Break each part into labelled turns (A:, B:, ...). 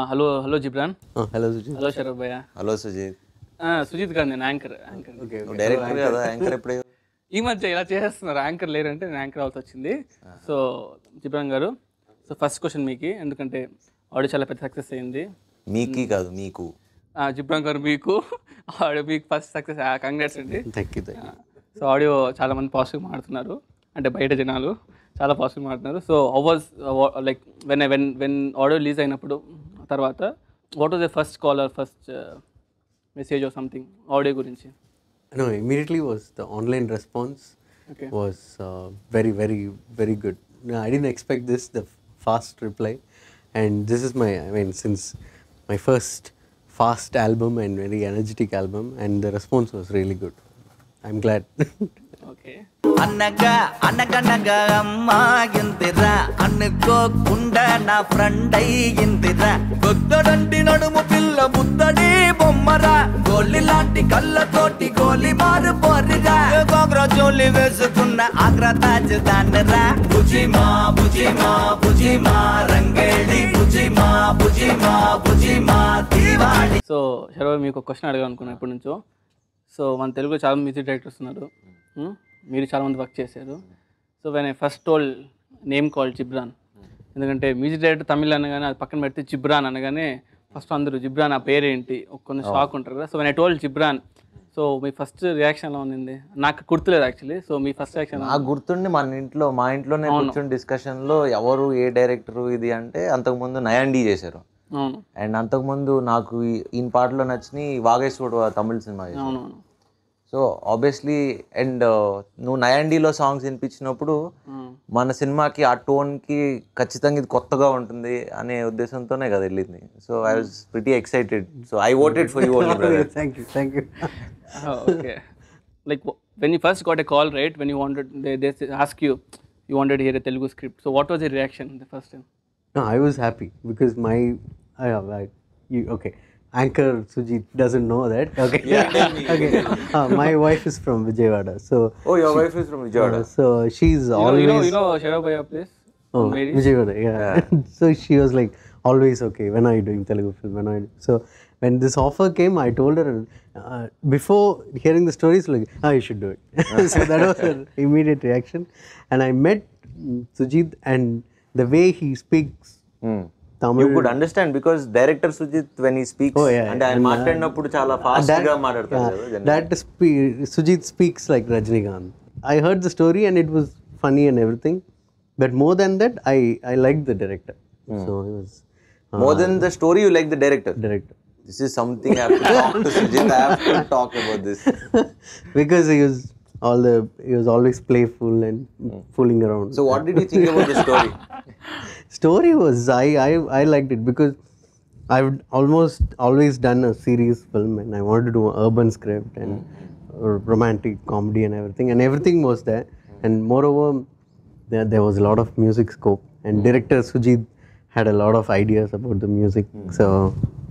A: Hello hello Jibran.
B: Hello Sujith.
A: Hello Sharath భయ్య.
C: Hello Sujith.
A: Sujith గారు, నేను యాంకర్.
C: డైరెక్టర్ కదా, యాంకర్ ఎప్పుడే.
A: ఈ మధ్య ఇలా చేస్తున్నారు, యాంకర్ లేరంటే నేను యాంకర్ అవుతా వచ్చింది. సో జిబ్రాన్ గారు, సో ఫస్ట్ క్వశ్చన్ మీకు, ఎందుకంటే ఆడియో చాలా పెద్ద సక్సెస్ అయింది.
C: మీకి కాదు, మీకు.
A: జిబ్రాన్ గారు మీకు ఆడియో మీకు ఫస్ట్ సక్సెస్, కంగ్రాట్స్ అండి.
B: Thank you.
A: సో ఆడియో చాలా మంది పాజిటివ్ మాడుతున్నారు, అంటే బయట జనాలు చాలా పాజిటివ్ మాడుతున్నారు. So how was like when audio release అయినప్పుడు తర్వాత what was the first call or first message or something audio గురించి?
B: No, immediately was the online response.
A: Okay.
B: Was very, very, very good. No, I didn't expect this, the fast reply. And this is my, I mean, since my first fast album and very energetic album, and the response was really good. I'm glad.
A: Okay.
D: అనగా అనగనగా అమ్మాయిందిరా, అనుకోకుండా నా friend అయ్యిందిరా, బుద్ధడంటి నడుము పిల్ల బుద్ధడి బొమ్మరా, గోలి లాంటి కళ్ళతోటి గోలి మారు పోరిరా, గోగ్ర జోలి వేసుకున్న ఆగ్రా తాజ్ దానరా, బుజిమా బుజిమా బుజిమా రంగేడి బుజిమా బుజిమా బుజిమా దివాడి.
A: సో శరత్ మీకు ఒక క్వశ్చన్ అడగాలనుకున్నాను ఎప్పటి నుంచో. సో మన తెలుగులో చాలా మ్యూజిక్ డైరెక్టర్స్ ఉన్నారు, మీరు చాలామంది వర్క్ చేశారు. So when I first told name call Jibran, ఎందుకంటే మ్యూజిక్ డైరెక్టర్ తమిళ్ అనగానే అది పక్కన పెడితే జిబ్రాన్ అనగానే ఫస్ట్ అందరూ జిబ్రాన్ ఆ పేరేంటి కొంచెం షాక్ ఉంటారు కదా. So when I told Ghibran, so me first reaction ఎలా ఉంది? నాకు గుర్తులేదు యాక్చువల్లీ. సో మీ ఫస్ట్ రియాక్షన్?
C: నాకు గుర్తుండి మా ఇంట్లోనే కూర్చొని డిస్కషన్లో ఎవరు ఏ డైరెక్టరు ఇది అంటే అంతకుముందు నయాండి చేశారు.
A: అవును.
C: అండ్ అంతకుముందు నాకు ఈయన పాటలో నచ్చిన వాగేశ్వరుడు తమిళ సినిమా చేశారు.
A: అవునవును.
C: సో ఆబ్వియస్లీ అండ్ నువ్వు నయాండిలో సాంగ్స్ వినిపించినప్పుడు మన సినిమాకి ఆ టోన్కి ఖచ్చితంగా ఇది కొత్తగా ఉంటుంది అనే ఉద్దేశంతోనే కదా వెళ్ళింది. So I was pretty excited. So I voted for you only brother.
B: Thank you, thank you.
A: Okay. Like when you first got a call, right? When you wanted, they ask you, you wanted to hear a Telugu script. So what was your reaction the first time?
B: No, I was happy because my, okay, anchor Sujit doesn't know that. Okay. Okay. My wife is from Vijayawada, so.
C: Oh, your wife is from Vijayawada.
B: So she's always.
A: You know Sharath Bhaiya place?
B: Oh, Vijayawada, yeah. So she was like always, okay, when are you doing Telugu film? When are you? So when this offer came, I told her before hearing the stories, like, you should do it. So that was her immediate reaction. And I met Sujit, and the way he speaks Tamil.
C: You could understand because director Sujit when he speaks, and ఆయన మాట్లాడినప్పుడు చాలా fast గా మాట్లాడతారు కదా.
B: That Sujit speaks like Rajinikanth. I heard the story and it was funny and everything, but more than that, I liked the director. So it was
C: more than the story, you like the director. This is something I have to talk to Sujit. I have to talk about this
B: because he was always playful and fooling around.
C: So what did you think about the story?
B: Story was I liked it because I've almost always done a series film and I wanted to do an urban script and romantic comedy and everything was there. And moreover, there was a lot of music scope, and director Sujit had a lot of ideas about the music, so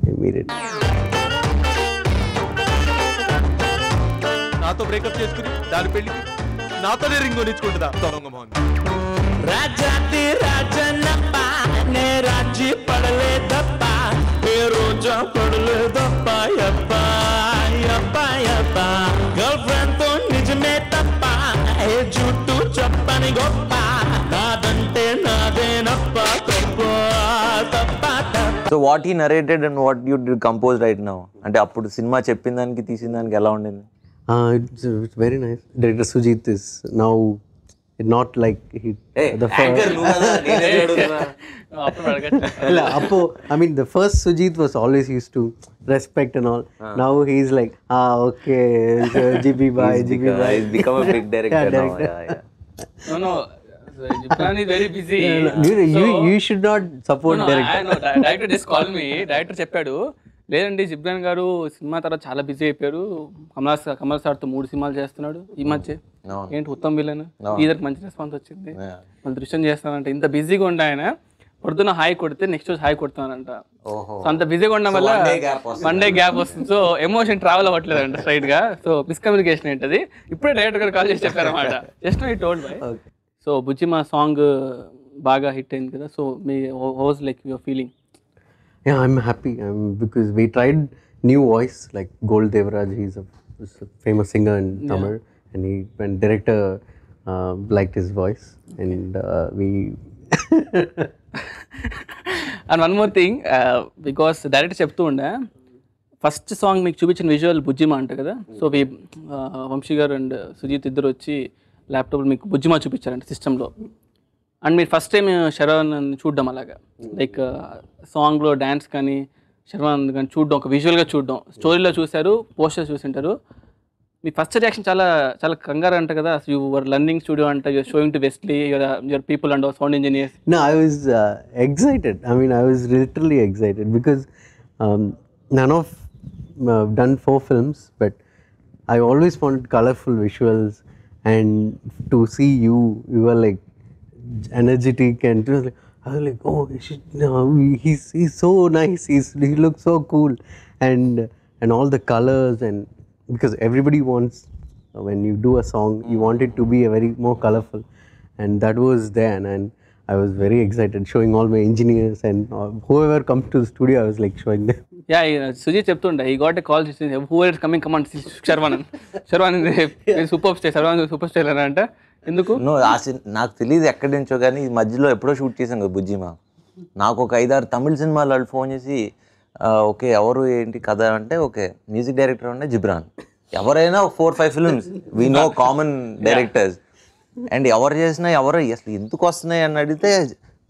B: I made it.
E: నాతో breakup చేసుకుని దాని పెళ్లికి నాతోనే ring కొనిచ్చుకుంటుందా దొంగ మోహన్.
D: రాజాతి రాజనప్ప నే రాజీ పడలేదప్ప, ఏ రోజా పడలేదప్ప, యప్ప యప్ప యప్ప, girl friend తో నిజమే తప్ప, ఏ జుట్టు చెప్పని గొప్ప, నాదంటే నాదేనప్ప, తప్ప తప్ప తప్ప.
C: So what he narrated and what you did compose right now, అంటే అప్పుడు సినిమా చెప్పిన దానికి తీసిన దానికి ఎలా ఉండింది?
B: It's very nice. Director Sujit is now not like he.
C: The anchor నువ్వు కదా, నేనే అడుగుతున్నా.
B: I mean, the first Sujit was always used to respect and all. Now he's like, okay, GB bye, GB bye.
C: He's become a big director now.
A: No. Jibran is very busy.
B: You should not support director.
A: I know. Director just called me. Director చెప్పాడు, లేదండి జిబ్రాన్ గారు cinema తర్వాత చాలా busy అయిపోయారు, కమల్ సార్తో 3 సినిమాలు చేస్తున్నాడు ఈ మధ్య, ఏంటి ఉత్తమ్ విలన్ ఈదరికి మంచి రెస్పాన్స్ వచ్చింది, మళ్ళీ దృశ్యం చేస్తానంటే, ఇంత బిజీగా ఉండే ఆయన పొద్దున్న హాయ్ కొడితే నెక్స్ట్ రోజు హాయ్ కొడతానంట. సో అంత బిజీగా ఉండడం వల్ల వన్ డే గ్యాప్ వస్తుంది. సో ఎమోషన్ ట్రావెల్ అవ్వట్లేదంట స్ట్రైట్ గా. సో మిస్కమ్యూనికేషన్ ఏంటది, ఇప్పుడే డైరెక్టర్ గారు కాల్ చేసి చెప్పారన్నమాట. Just I told bye. So Bujjima song బాగా హిట్ అయింది కదా, సో మీ was like your feeling?
B: Yeah, I'm happy because we tried new voice like Gold Devraj. He's a famous singer in Tamil, and when director liked his voice, and we.
A: And one more thing, because director చెప్తూ ఉండే first song మీకు చూపించిన visual బుజ్జిమా అంట కదా. So Vamsi గారు and Sujeeth ఇద్దరు వచ్చి ల్యాప్టాప్లో మీకు బుజ్జిమా చూపించారంట సిస్టంలో. అండ్ మీరు ఫస్ట్ టైం శర్వానంద్ చూడడం అలాగా, లైక్ సాంగ్లో డ్యాన్స్ కానీ శర్వానంద్ కానీ చూడడం, ఒక విజువల్గా చూడడం, స్టోరీలో చూశారు, పోస్టర్స్ చూసింటారు. మీ ఫస్ట్ రియాక్షన్ చాలా చాలా కంగారు అంట కదా. యూ వర్ లర్నింగ్ స్టూడియో అంట, you are showing to vastly, your people and sound engineers.
B: No, I was excited. I mean, I was literally excited because none of done 4 films, but I always wanted colorful visuals, and to see you were like energetic, and it was like, I was like, oh, he's so nice. He looks so cool, and all the colors, and because everybody wants, when you do a song, you want it to be a very more colorful, and that was there, and I was very excited showing all my engineers and whoever comes to the studio, I was like showing them.
A: Yeah, Sujit చెప్తుండే, he got a call, who is coming, come on, Sharwanand super star, Sharwanand super star అని అంటే ఎందుకు?
C: నాకు తెలియదు ఎక్కడి నుంచో, కానీ ఈ మధ్యలో ఎప్పుడో షూట్ చేశాను కదా బుజ్జిమా. నాకు ఒక 5-6 తమిళ సినిమాలు వాళ్ళు ఫోన్ చేసి, ఓకే ఎవరు ఏంటి కథ అంటే, ఓకే మ్యూజిక్ డైరెక్టర్ అంటే జిబ్రాన్. ఎవరైనా 4-5 films, we know common directors, and ఎవరు చేసినా ఎవరు అసలు ఎందుకు వస్తున్నాయి అని అడిగితే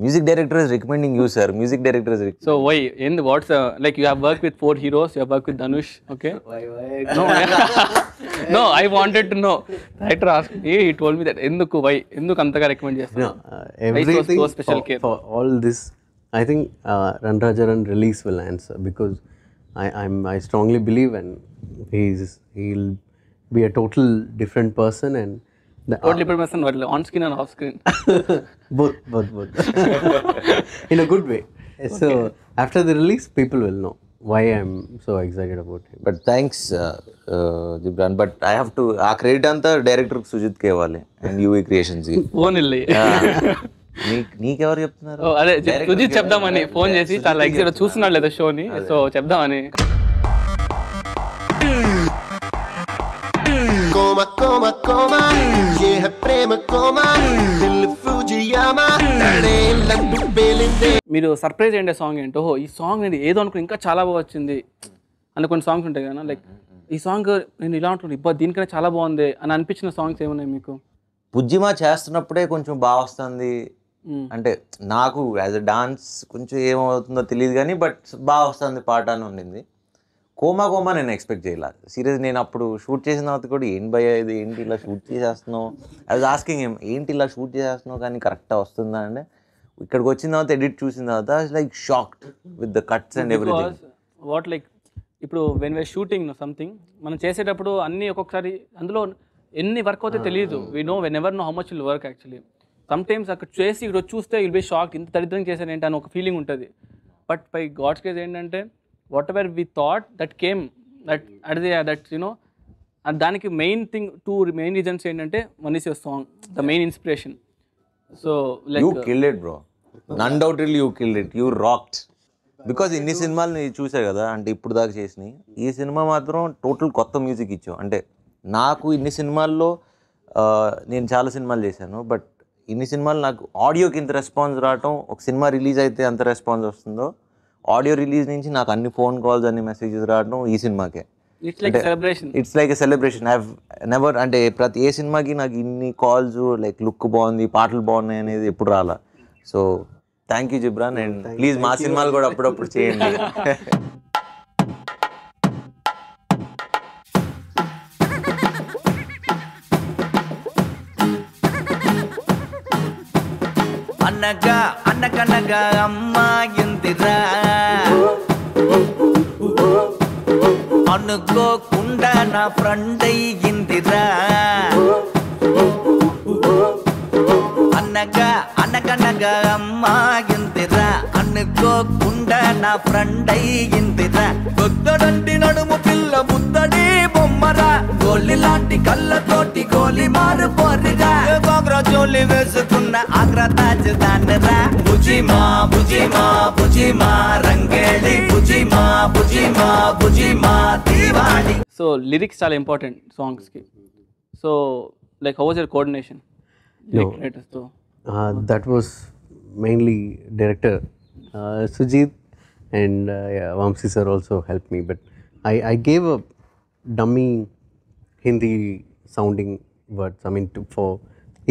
C: music director is recommending you sir, music director is.
A: So why and what's like you have work with 4 heroes, you have worked with Dhanush, okay? No, I wanted to know. Director asked me, he told me that ఎందుకు అంతగా recommend చేస్తున్నారు?
B: Everything
A: so special care
B: for all this, I think Ranrajaran release will answer, because I strongly believe, and he'll be a total different person, and
A: totally different person, on screen and off screen.
B: both in a good way. So after the release, people will know why I'm so excited about him.
C: But thanks Ghibran, but I have to, ఆ credit అంతా director Sujith కే ఇవ్వాలి, and UV creations కి.
A: Phone ఇల్లి
C: నీకెవరు చెప్తున్నారు?
A: అదే సుజిత్ చెప్దామని phone చేసి, చాలా excite చూస్తున్నాడు లేదా షోని, సో చెప్దామని.
F: Coma, ye hai prema coma, dil Fujiyama, లంటూ పేలిందే.
A: మీరు సర్ప్రైజ్ అయ్యే సాంగ్ ఏంటో, ఈ సాంగ్ నేను ఏదో అనుకుని ఇంకా చాలా బాగా వచ్చింది అని కొన్ని సాంగ్స్ ఉంటాయి కదా, లైక్ ఈ సాంగ్ నేను ఇలా ఉంటుంది, ఇబ్బా దీనికన్నా చాలా బాగుంది అని అనిపించిన సాంగ్స్ ఏమున్నాయి మీకు?
C: బుజ్జిమా చేస్తున్నప్పుడే కొంచెం బాగా వస్తుంది, అంటే నాకు యాజ్ అ డాన్స్ కొంచెం ఏమవుతుందో తెలియదు కానీ, బట్ బాగా వస్తుంది పాట అని ఉండింది. కోమా నేను ఎక్స్పెక్ట్ చేయాలి సీరియస్. నేను అప్పుడు షూట్ చేసిన తర్వాత కూడా ఏంటి భయ్యా ఇది, ఏంటి ఇలా షూట్ చేసేస్తున్నావు, ఐ వాజ్ ఆస్కింగ్ హిమ్, ఏంటి ఇలా షూట్ చేసేస్తున్నావు కానీ కరెక్ట్గా వస్తుందా అంటే, ఇక్కడికి వచ్చిన తర్వాత ఎడిట్ చూసిన తర్వాత like shocked with the cuts and everything.
A: What like ఇప్పుడు వెన్ వే షూటింగ్ సంథింగ్, మనం చేసేటప్పుడు అన్నీ ఒక్కొక్కసారి అందులో ఎన్ని వర్క్ అవుతే తెలియదు. We know when ever know how much will work actually. Some times అక్కడ చేసి ఇక్కడ చూస్తే విల్ బి షాక్, ఇంత దరిద్రం చేశాను ఏంటి అని ఒక ఫీలింగ్ ఉంటుంది. బట్ బై గాడ్స్ కేస్ ఏంటంటే, whatever we thought that came, that you know, దానికి మెయిన్ థింగ్, 2 మెయిన్ రీజన్స్ ఏంటంటే, one is your song, the main inspiration. So like
C: you killed it bro, undoubtedly you killed it, you rocked. Because ఇన్ని సినిమాలు చూసా కదా, అంటే ఇప్పుడు దాకా చేసినాయి, ఈ సినిమా మాత్రం టోటల్ కొత్త మ్యూజిక్ ఇచ్చావు. అంటే నాకు ఇన్ని సినిమాల్లో, నేను చాలా సినిమాలు చేశాను, బట్ ఇన్ని సినిమాలు నాకు ఆడియోకి ఇంత రెస్పాన్స్ రావటం, ఒక సినిమా రిలీజ్ అయితే ఎంత రెస్పాన్స్ వస్తుందో, ఆడియో రిలీజ్ నుంచి నాకు అన్ని ఫోన్ కాల్స్, అన్ని మెసేజెస్ రావడం ఈ సినిమాకే.
A: It's like celebration.
C: It's like a celebration. I have never, అంటే ప్రతి ఏ సినిమాకి నాకు ఇన్ని కాల్స్, లైక్ లుక్ బాగుంది, పాటలు బాగున్నాయి అనేది ఎప్పుడు రాలా. So thank you Ghibran, and please మా సినిమాలు కూడా అప్పుడప్పుడు చేయండి.
D: అనగనగా అమ్మాయిందిరా, అనుకోకుండా నా ఫ్రెండ్ అయ్యిందిరా. అనగనగా అమ్మాయిందిరా, అనుకోకుండా నా ఫ్రెండ్ అయ్యిందిరా. భక్తుడంటి నడుము పిల్ల ముద్దడి బొమ్మ బొమ్మరా గోలి లాంటి కళ్ళతోటి గోలి మారు పోరిరా గోగ్రా జోలి వేసుకున్న ఆగ్రా తాజ్ దాన్నరా బుజిమా బుజిమా బుజిమా రంగేళి బుజిమా బుజిమా బుజిమా దీవాళి.
A: సో లిరిక్స్ చాలా ఇంపార్టెంట్ సాంగ్స్కి. So like how was your coordination రైటర్స్తో?
B: That was mainly director Sujit and Vamsi sir also helped me, but I gave a dummy Hindi sounding words, I mean for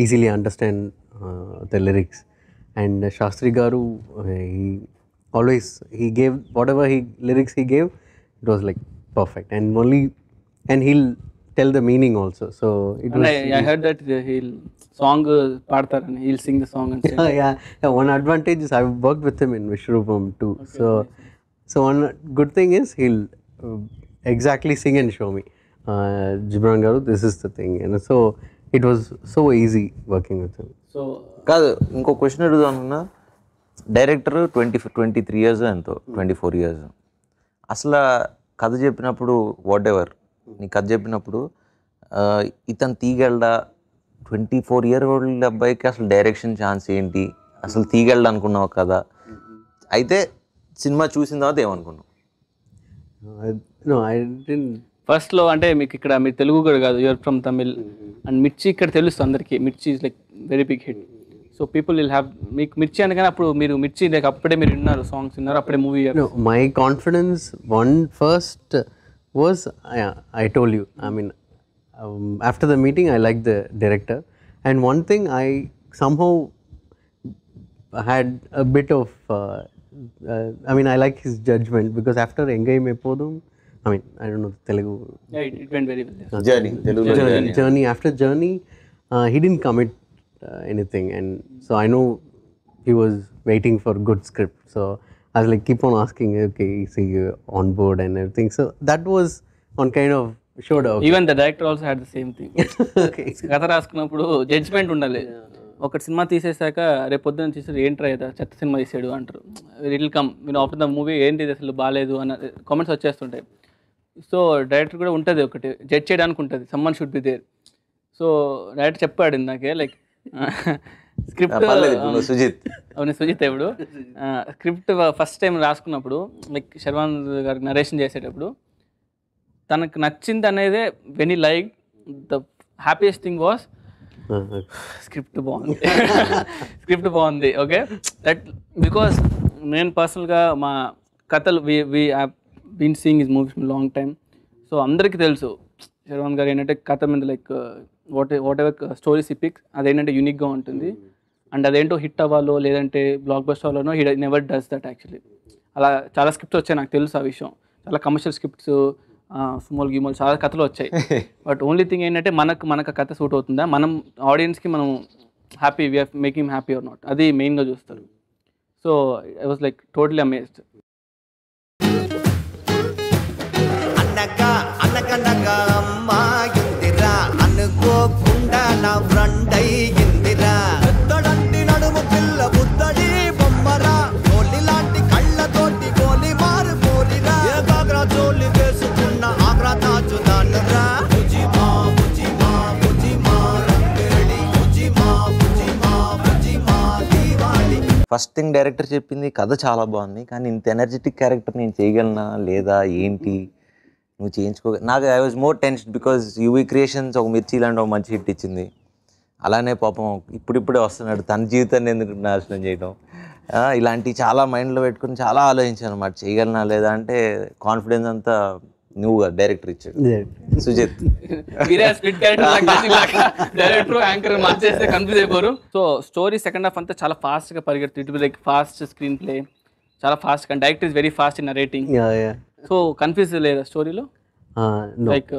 B: easily understand the lyrics. And Shastri Garu, he gave whatever lyrics he gave, it was like perfect, and he'll tell the meaning also, so it was.
A: I heard that he'll song paadtarani, he'll sing the song and sing.
B: Yeah, one advantage is I've worked with him in Vishwarupam too. Okay, so one good thing is he'll exactly sing and show me, Gibran Garu, this is the thing, and so it was so easy working with him.
A: So
C: కాదు, ఇంకో question అడుగుదామన్నా. Director 23 years ఎంతో 24 years. అసలు కథ చెప్పినప్పుడు what ever నీ కథ చెప్పినప్పుడు ఇతను తీగలడా 24 ఇయర్ ఓల్డ్ అబ్బాయికి అసలు డైరెక్షన్ ఛాన్స్ ఏంటి, అసలు తీగలడా అనుకున్నావు కదా? అయితే సినిమా చూసిన తర్వాత ఏమనుకున్నావు?
B: No, I didn't.
A: ఫస్ట్లో అంటే మీకు ఇక్కడ మీరు తెలుగు కూడా కాదు, యూఆర్ ఫ్రమ్ తమిళ్, అండ్ మిర్చి ఇక్కడ తెలుస్తుంది అందరికీ. Mirchi is like very big hit. So people will have మీకు మిర్చి అనగానే అప్పుడు మీరు మిర్చి లైక్ అప్పుడే మీరు విన్నారు, సాంగ్స్ విన్నారు, అప్పుడే movie.
B: No, my confidence first was I told you, I mean after the meeting I liked the director, and one thing I somehow had a bit of I mean I like his judgment, because after Engai Mepodum, I mean I don't know Telugu.
A: Yeah, it went very well.
B: Journey after Journey, he didn't commit anything, and so I know he was waiting for good script, so I was like keep on asking, okay, is he on board and everything, so that was on kind of showed up.
A: Even the director also had the same thing.
B: Okay.
A: కథ రాసుకున్నప్పుడు judgement ఉండాలి. ఒక cinema తీసేసాక రేపు పొద్దున్న తీసేది ఏంట్రా ఏదో చెత్త cinema తీసాడు అంటారు. ఇట్ విల్ కమ్ మీరు ఆఫ్టర్ ద మూవీ ఏంటి అసలు బాగాలేదు అన్న కామెంట్స్ వచ్చేస్తుంటాయి. సో డైరెక్టర్ కూడా ఉంటుంది ఒకటి జడ్జ్ చేయడానికి ఉంటుంది, someone should be there. So director చెప్పాడు ఇందాకే లైక్ స్క్రిప్ట్ సుజిత్ ఎవడు స్క్రిప్ట్ ఫస్ట్ టైం రాసుకున్నప్పుడు లైక్ శర్వాన్ గారికి నరేషన్ చేసేటప్పుడు తనకు నచ్చింది అనేదే వెన్ ఈ like the happiest thing was script బాగుంది ఓకే. దట్ బికాస్ నేను పర్సనల్గా మా కథలు been seeing his movies long time. So అందరికీ తెలుసు శర్వాన్ గారు ఏంటంటే కథ మీద లైక్ వాట్ ఎవర్ స్టోరీస్ ఈ పిక్స్ అదేంటంటే యూనిక్గా ఉంటుంది, అండ్ అదేంటో హిట్ అవ్వాలో లేదంటే బ్లాక్ బస్టర్ అవ్వాలో he never does that actually. అలా చాలా స్క్రిప్ట్స్ వచ్చాయి, నాకు తెలుసు ఆ విషయం. చాలా కమర్షియల్ స్క్రిప్ట్స్, సుమోల్ గిమోల్ చాలా కథలు వచ్చాయి. బట్ ఓన్లీ థింగ్ ఏంటంటే మనకు కథ సూట్ అవుతుందా, మనం ఆడియన్స్కి మనం happy we're making happy or not, అది మెయిన్గా చూస్తారు. So I was like totally amazed.
D: అనగనగా అమ్మాయిందిరా అనుకోకుండా నా ఫ్రెండ్ అయ్యిందిరా పెద్దడంటి నడుము పిల్ల బుద్ధడి బొమ్మరా గోలి లాంటి కళ్ళతోటి గోలి మారు పోరిరా ఏకాగ్ర జోలి వేసుకున్న ఆగ్రా తాజు దాన్నరా బుజిమా బుజిమా బుజిమా రంగేళి బుజిమా బుజిమా బుజిమా దీవాళి.
C: ఫస్ట్ థింగ్ డైరెక్టర్ చెప్పింది కథ చాలా బాగుంది, కానీ ఇంత ఎనర్జెటిక్ క్యారెక్టర్ నేను చేయగలనా లేదా ఏంటి నువ్వు చేయించుకో. నాకు I was more tension because UV creations ఒక మిర్చి లాంటి ఒక మంచి హిట్ ఇచ్చింది. అలానే పాపం ఇప్పుడిప్పుడే వస్తున్నాడు, తన జీవితాన్ని ఎందుకు నాశనం చేయడం, ఇలాంటివి చాలా మైండ్లో పెట్టుకుని చాలా ఆలోచించాను అన్నమాట. చేయగలనా లేదా అంటే కాన్ఫిడెన్స్ అంతా నువ్వు డైరెక్టర్ ఇచ్చాడు సుజిత్.
A: డైరెక్టర్ యాంకర్ మార్చేస్తే కన్ఫ్యూజ్ అయిపోరు. సో స్టోరీ సెకండ్ హాఫ్ అంతా చాలా ఫాస్ట్గా పరిగెడుతుంది. It like fast screenplay, చాలా fast, and director is very fast in narrating. So confuse లేదా స్టోరీలో? Like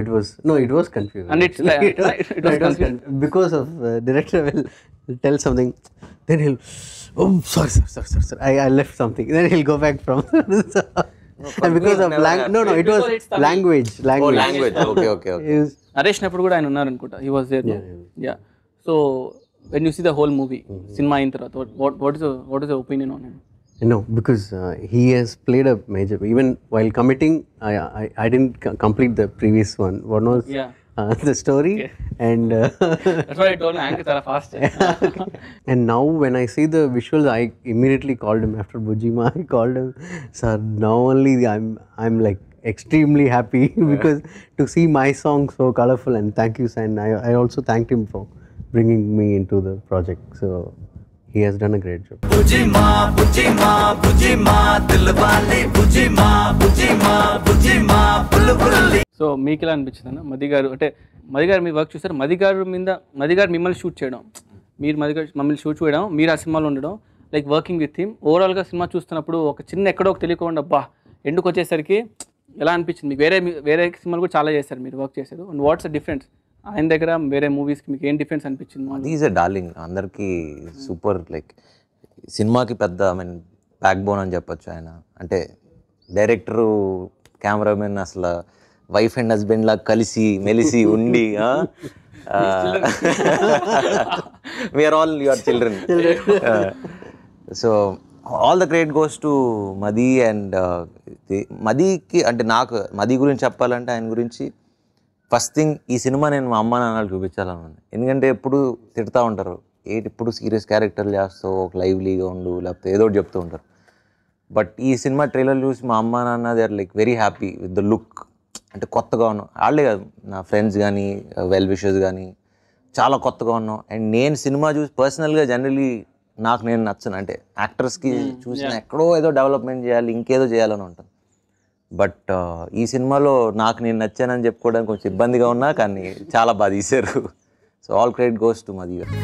B: it was confusing.
A: And it was confusing
B: because of director will tell something, then he'll sorry sir, I left something, then he'll go back from and because of it was language.
C: Okay.
A: Narration అప్పుడు కూడా ఆయన ఉన్నారు అనుకుంటా, he was there. Yeah. So when you see the whole movie, cinema అయిన తర్వాత what is your opinion on him?
B: No, because he has played a major. Even while committing, I didn't complete the previous one. One was
A: Yeah.
B: the story, and
A: That's why I told you, Anchor చాలా fast.
B: and now when I see the visuals, I immediately called him after Bujima. I called him, sir. Now only I'm like extremely happy because to see my song so colorful, and thank you, San. I also thanked him for bringing me into the project. So he has done a great job.
D: బుజిమా బుజిమా బుజిమా దిల్వాలే బుజిమా బుజిమా బుజిమా బుల్బుల్లి.
A: So మీకు ఎలా అనిపించింది అన్న మది గారు అంటే మది గారు మీ వర్క్ చూసారు, మది గారు మిమ్మల్ని షూట్ చేయడం, మీరు మది గారు మమ్మల్ని షూట్ చేయడం, మీరు ఆ సినిమాలో ఉండడం, లైక్ వర్కింగ్ విత్ హిమ్, ఓవరాల్గా సినిమా చూస్తున్నప్పుడు ఒక చిన్న ఎక్కడో ఒక తెలియకుండా అబ్బా ఎండుకు వచ్చేసరికి ఎలా అనిపించింది మీకు? వేరే సినిమాలు కూడా చాలా చేశారు, మీరు వర్క్ చేశారు. అండ్ వాట్స్ ద డిఫరెన్స్ ఆయన దగ్గర వేరే మూవీస్కి మీకు ఏం డిఫరెన్స్ అనిపించింది?
C: ఈజ్ ఎ డార్లింగ్, అందరికీ సూపర్. లైక్ సినిమాకి పెద్ద ఐ మీన్ బ్యాక్ బోన్ అని చెప్పొచ్చు ఆయన. అంటే డైరెక్టరు, కెమెరామెన్ అసలు వైఫ్ అండ్ హస్బెండ్ లాగా కలిసి మెలిసి ఉండి we're all your children. So all the credit goes to Madhi. And మదికి అంటే నాకు మది గురించి చెప్పాలంటే ఆయన గురించి ఫస్ట్ థింగ్ ఈ సినిమా నేను మా అమ్మ నాన్నలు చూపించాలని ఉంది. ఎందుకంటే ఎప్పుడు తిడతా ఉంటారు, ఎప్పుడు సీరియస్ క్యారెక్టర్లు చేస్తావు, ఒక లైవ్లీగా ఉండు, లేకపోతే ఏదో ఒకటి చెప్తూ ఉంటారు. బట్ ఈ సినిమా ట్రైలర్ చూసి మా అమ్మ నాన్న they are like very happy with the look. అంటే కొత్తగా ఉన్నాం, వాళ్ళే కాదు నా ఫ్రెండ్స్ కానీ వెల్ విషర్స్ కానీ చాలా కొత్తగా ఉన్నాం. అండ్ నేను సినిమా చూసి పర్సనల్గా జనరలీ నాకు నేను నచ్చను, అంటే యాక్టర్స్కి చూసిన ఎక్కడో ఏదో డెవలప్మెంట్ చేయాలి, ఇంకేదో చేయాలని ఉంటుంది. బట్ ఈ సినిమాలో నాకు నేను నచ్చానని చెప్పుకోవడానికి కొంచెం ఇబ్బందిగా ఉన్నా, కానీ చాలా బాగా తీశారు. So all credit goes to మది గారు.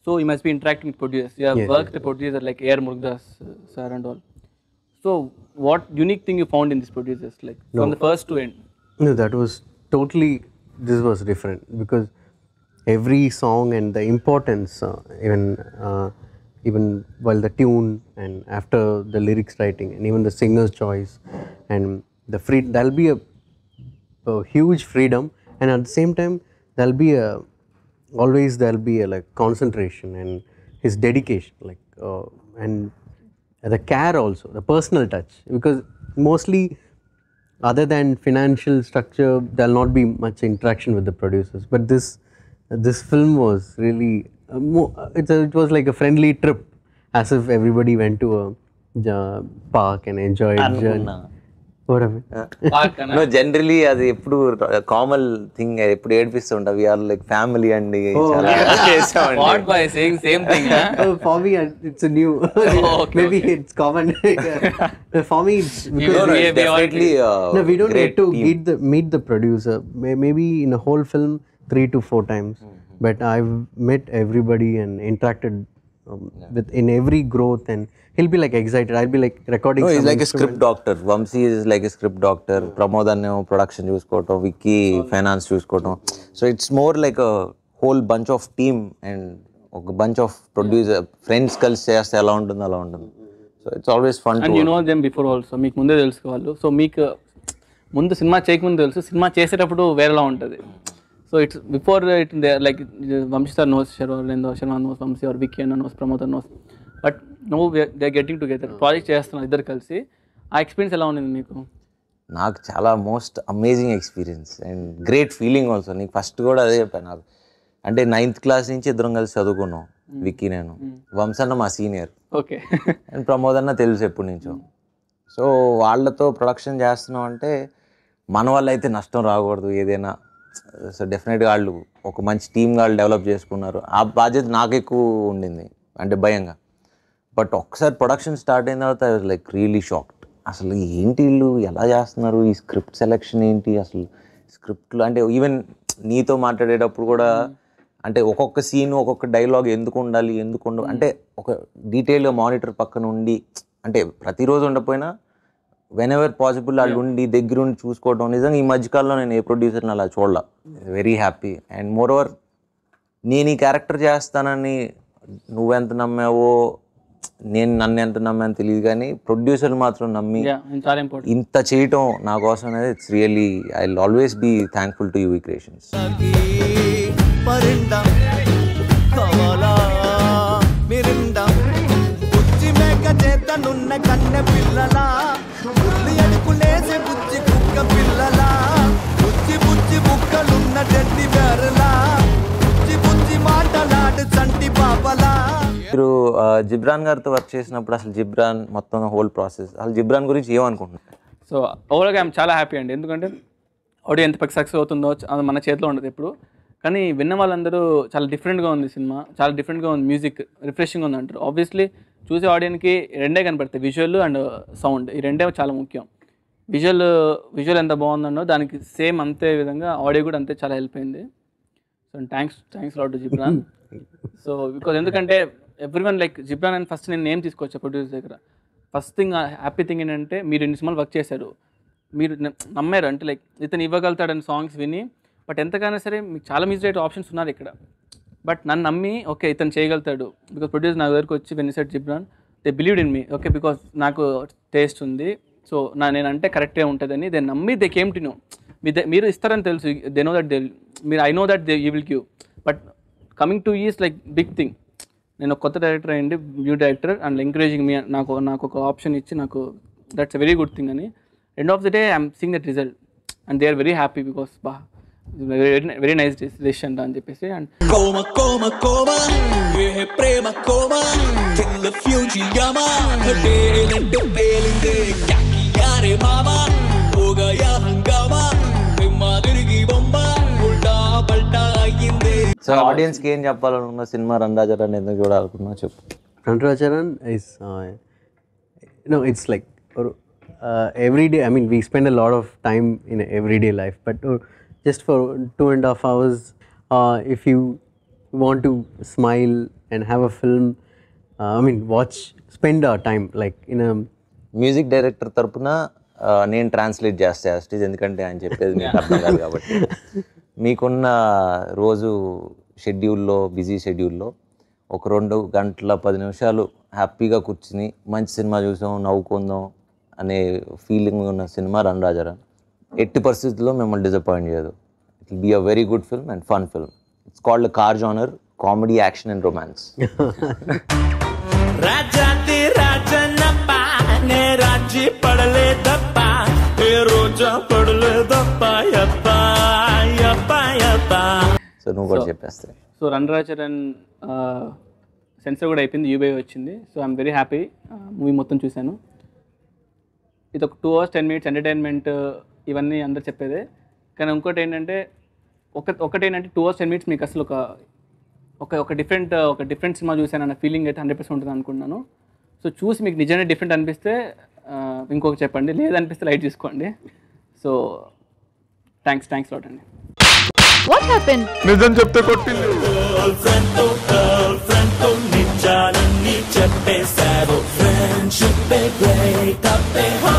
A: So you must be interacting with producers. You have worked with producers like A.R. Murugadas sir and all. So what unique thing you found in these producers, like from the first to end?
B: No, that was totally, this was different because every song and the importance, even while the tune and after the lyrics writing and even the singer's choice and the free, there'll be a huge freedom, and at the same time there'll be always there'll be a like concentration and his dedication, like and the care also, the personal touch, because mostly other than financial structure there'll not be much interaction with the producers. But this film was really it was like a friendly trip, as if everybody went to a park and enjoyed journey. Whatever.
C: No, generally అది ఎప్పుడు common thing, ఎప్పుడు ఏడిపిస్తుంటా we are like family అండి.
A: What by saying same thing?
B: For me it's a new maybe it's common. For me it's because
C: Definitely
B: no, we don't get to meet the producer maybe in a whole film 3 to 4 times, but I've met everybody and interacted with in every growth, and he'll be like excited, I'll be like recording.
C: No, he's like a script doctor. Vamsi is like a script doctor. Pramod anne production చూసుకోవటం, Vicky finance చూసుకోవటం. So it's more like a whole bunch of team and ఒక bunch of producer friends కలిసి చేస్తే ఎలా ఉంటుంది అలా ఉంటుంది. So it's always fun.
A: And you know them before also, మీకు ముందే తెలుసు వాళ్ళు. సో మీకు ముందు సినిమా చేయకముందు తెలుసు, సినిమా చేసేటప్పుడు వేరేలా ఉంటుంది. So it's before it like Vamsi sir knows, Sharma knows Vamsi, or Vicky అన్న knows, Pramod knows, but no they are getting together, project చేస్తున్నారు ఇద్దరు కలిసి. ఆ ఎక్స్పీరియన్స్ ఎలా ఉంది మీకు?
C: నాకు చాలా most amazing experience and great feeling also. నీకు ఫస్ట్ కూడా అదే చెప్పాను. నాకు అంటే 9th క్లాస్ నుంచి ఇద్దరం కలిసి చదువుకున్నాం, విక్కీ నేను. వంశన్న మా సీనియర్,
A: ఓకే,
C: అండ్ ప్రమోద్ అన్న తెలుసు ఎప్పటి నుంచో. సో వాళ్ళతో ప్రొడక్షన్ చేస్తున్నాం అంటే మన వల్ల అయితే నష్టం రాకూడదు ఏదైనా. సో డెఫినెట్గా వాళ్ళు ఒక మంచి టీమ్గా వాళ్ళు డెవలప్ చేసుకున్నారు. ఆ బాధ్యత నాకు ఎక్కువ ఉండింది, అంటే భయంగా. బట్ ఒకసారి ప్రొడక్షన్ స్టార్ట్ అయిన తర్వాత I was like really shocked. అసలు ఏంటి వీళ్ళు ఎలా చేస్తున్నారు, ఈ స్క్రిప్ట్ సెలెక్షన్ ఏంటి, అసలు స్క్రిప్ట్లు అంటే ఈవెన్ నీతో మాట్లాడేటప్పుడు కూడా అంటే ఒక్కొక్క సీన్ ఒక్కొక్క డైలాగ్ ఎందుకు ఉండాలి, అంటే ఒక డీటెయిల్గా మానిటర్ పక్కన ఉండి, అంటే ప్రతిరోజు ఉండకపోయినా వెన్ ఎవర్ పాసిబుల్ వాళ్ళు ఉండి దగ్గరుండి చూసుకోవడం. నిజంగా ఈ మధ్యకాలంలో నేను ఏ ప్రొడ్యూసర్ని అలా చూడాల. Very happy. And more over నేను ఈ క్యారెక్టర్ చేస్తానని నువ్వెంత నమ్మావో నేను నన్ను ఎంత నమ్మాను తెలియదు కానీ ప్రొడ్యూసర్ మాత్రం నమ్మి
A: చాలా ఇంపార్టెంట్
C: ఇంత చేయటం నా కోసం అనేది it's really I will always be thankful to UV Creations. మీరు జిబ్రాన్ గారితో వర్క్ చేసినప్పుడు అసలు జిబ్రాన్ మొత్తం హోల్ ప్రాసెస్ అసలు జిబ్రాన్ గురించి ఏమనుకుంటున్నారు?
A: సో ఓవర్గా ఐఎమ్ చాలా హ్యాపీ అండి. ఎందుకంటే ఆడియో ఎంత సక్సెస్ అవుతుందో అది మన చేతిలో ఉండదు ఎప్పుడు. కానీ విన్న వాళ్ళందరూ చాలా డిఫరెంట్గా ఉంది సినిమా, చాలా డిఫరెంట్గా ఉంది, మ్యూజిక్ రిఫ్రెషింగ్ ఉంది అంటారు. ఆబ్వియస్లీ చూసే ఆడియన్కి రెండే కనపడతాయి, విజువల్ అండ్ సౌండ్. ఈ రెండే చాలా ముఖ్యం. విజువల్ ఎంత బాగుందన్నో దానికి సేమ్ అంతే విధంగా ఆడియో కూడా అంతే చాలా హెల్ప్ అయింది. So thanks lot to Ghibran. So because ఎందుకంటే ఎవ్రీవన్ లైక్ జిబ్రాన్ అని ఫస్ట్ నేను నేమ్ తీసుకొచ్చా ప్రొడ్యూసర్ దగ్గర. ఫస్ట్ థింగ్ హ్యాపీ థింగ్ ఏంటంటే మీరు 2 సినిమాలు వర్క్ చేశారు, మీరు నమ్మారు అంటే లైక్ ఇతను ఇవ్వగలుగుతాడని సాంగ్స్ విని. బట్ ఎంతకైనా సరే మీకు చాలా మ్యూజిక్ డైరెక్టర్ ఆప్షన్స్ ఉన్నారు ఇక్కడ, బట్ నన్ను నమ్మి ఓకే ఇతను చేయగలుగుతాడు. బికాజ్ ప్రొడ్యూసర్ నా దగ్గరకు వచ్చి when set Ghibran they believed in me. Okay because నాకు టేస్ట్ ఉంది, సో నేనంటే కరెక్టే ఉంటుందని దే నమ్మి దే కేమ్ టు నో. మీరు ఇస్తారని తెలుసు, దే నో దట్ దే మీరు I know that they you will give. But coming to is like big thing. నేను ఒక కొత్త డైరెక్టర్ అయ్యండి, new director, and encouraging me, నాకు ఒక ఆప్షన్ ఇచ్చి నాకు that's a very good thing అని. End of the day I'm seeing that result and they are very happy because very nice decision అని చెప్పేసి. అండ్
C: సో ఆడియన్స్ కి ఏం చెప్పాలనుకున్నా cinema రణరాజన్ ఎందుకు చూడాలనుకున్నా చెప్పు.
B: Ranrajaran is, it's like every day. I mean, we spend a lot of time in everyday life, but just for 2.5 hours, if you want to smile and have a film, spend our time like in a.
C: Music director తరపున నేను translate చేస్తా ఎందుకంటే ఆయన చెప్పేది మీకు అర్థం కాదు కాబట్టి. మీకున్న రోజు షెడ్యూల్లో, బిజీ షెడ్యూల్లో ఒక 2 గంటల 10 నిమిషాలు హ్యాపీగా కూర్చుని మంచి సినిమా చూసాం, నవ్వుకుందాం అనే ఫీలింగ్ ఉన్న సినిమా రణరాజన్. ఎట్టి పరిస్థితుల్లో మిమ్మల్ని డిసప్పాయింట్ చేయదు. It will be a very good film and fun film. It's called car genre, comedy, action and romance. So నువ్వు కూడా చెప్పేస్తా.
A: సో రణరాజన్ సెన్సర్ కూడా అయిపోయింది, యూబై వచ్చింది. So I'm very happy. Movie మొత్తం చూశాను. ఇది ఒక 2 hours 10 minutes ఎంటర్టైన్మెంట్, ఇవన్నీ అందరు చెప్పేదే. కానీ ఇంకోటి ఏంటంటే ఒకటేంటంటే 2 hours 10 minutes మీకు అసలు ఒక డిఫరెంట్ సినిమా చూశాను అన్న ఫీలింగ్ అయితే 100% ఉంటుంది అనుకున్నాను. సో చూసి మీకు నిజంగా డిఫరెంట్ అనిపిస్తే ఇంకొక చెప్పండి, లేదనిపిస్తే లైట్ తీసుకోండి. సో థ్యాంక్స్ లాట్ అండి.
G: What happened?
E: నిజం చెప్తే కొట్టింది.
D: నిజాలన్నీ చెప్పేశారు, ఫ్రెండ్షిప్ బ్రేక్ అప్.